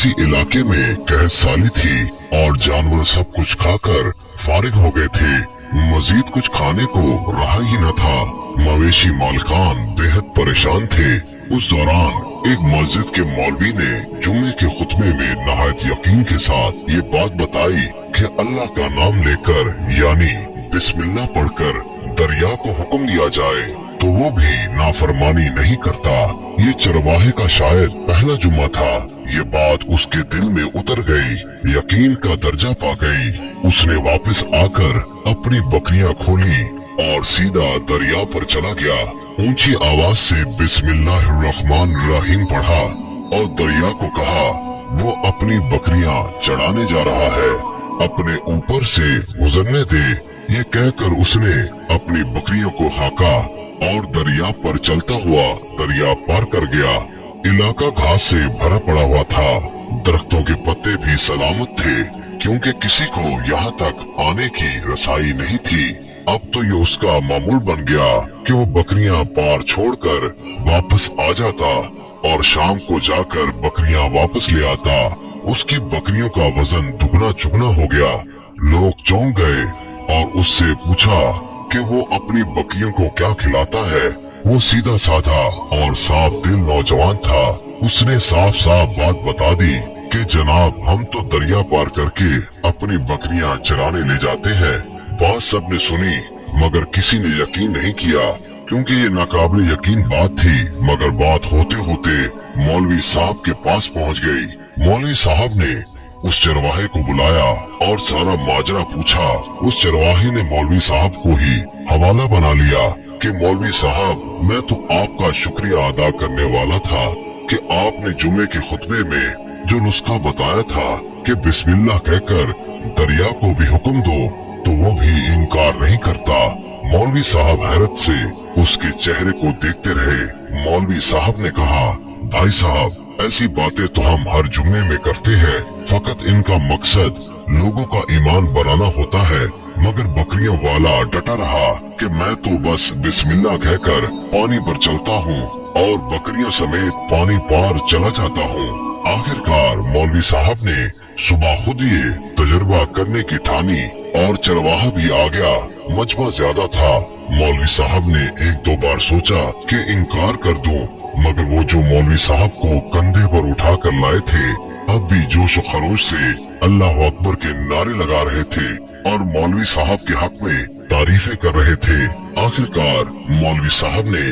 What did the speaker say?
किसी इलाके में कहत साली थी और जानवर सब कुछ खाकर फारिग हो गए थे। मजीद कुछ खाने को रहा ही न था। मवेशी मालिकान बेहद परेशान थे। उस दौरान एक मस्जिद के मौलवी ने जुम्मे के खुतबे में नहायत यकीन के साथ ये बात बताई कि अल्लाह का नाम लेकर यानी बिस्मिल्लाह पढ़कर दरिया को हुक्म दिया जाए तो वो भी नाफरमानी नहीं करता। ये चरवाहे का शायद पहला जुम्मा था। ये बात उसके दिल में उतर गई, यकीन का दर्जा पा गई। उसने वापस आकर अपनी बकरियां खोली और सीधा दरिया पर चला गया। ऊंची आवाज से बिस्मिल्लाहिर्रहमानिर्रहीम पढ़ा और दरिया को कहा वो अपनी बकरियां चढ़ाने जा रहा है, अपने ऊपर से गुजरने दे। ये कहकर उसने अपनी बकरियों को हाका और दरिया पर चलता हुआ दरिया पार कर गया। इलाका घास से भरा पड़ा हुआ था। दरख्तों के पत्ते भी सलामत थे क्योंकि किसी को यहाँ तक आने की रसाई नहीं थी। अब तो ये उसका मामूल बन गया कि वो बकरियां पार छोड़कर वापस आ जाता और शाम को जाकर बकरियां वापस ले आता। उसकी बकरियों का वजन दुगना चुगना हो गया। लोग चौंक गए और उससे पूछा कि वो अपनी बकरियों को क्या खिलाता है। वो सीधा साधा और साफ दिल नौजवान था। उसने साफ साफ बात बता दी कि जनाब हम तो दरिया पार करके अपनी बकरियां चराने ले जाते हैं। बात सबने सुनी मगर किसी ने यकीन नहीं किया क्योंकि ये नाकाबिले यकीन बात थी। मगर बात होते होते मौलवी साहब के पास पहुंच गई। मौलवी साहब ने उस चरवाहे को बुलाया और सारा माजरा पूछा। उस चरवाहे ने मौलवी साहब को ही हवाला बना लिया कि मौलवी साहब मैं तो आपका शुक्रिया अदा करने वाला था कि आपने जुमे के खुतबे में जो नुस्खा बताया था कि बिस्मिल्लाह कहकर दरिया को भी हुक्म दो तो वो भी इनकार नहीं करता। मौलवी साहब हैरत से उसके चेहरे को देखते रहे। मौलवी साहब ने कहा भाई साहब ऐसी बातें तो हम हर जुम्मे में करते हैं, फकत इनका मकसद लोगों का ईमान बनाना होता है। मगर बकरियों वाला डटा रहा कि मैं तो बस बिस्मिल्लाह कहकर पानी पर चलता हूँ और बकरियों समेत पानी पार चला जाता हूँ। आखिरकार मौलवी साहब ने सुबह खुद ये तजुर्बा करने की ठानी और चरवाहा भी आ गया। मजमा ज्यादा था। मौलवी साहब ने एक दो बार सोचा कि इनकार कर दूं, मगर वो जो मौलवी साहब को कंधे पर उठा कर लाए थे अब भी जोश खरोश से अल्लाह अकबर के नारे लगा रहे थे और मौलवी साहब के हक में तारीफें कर रहे थे। आखिरकार मौलवी साहब ने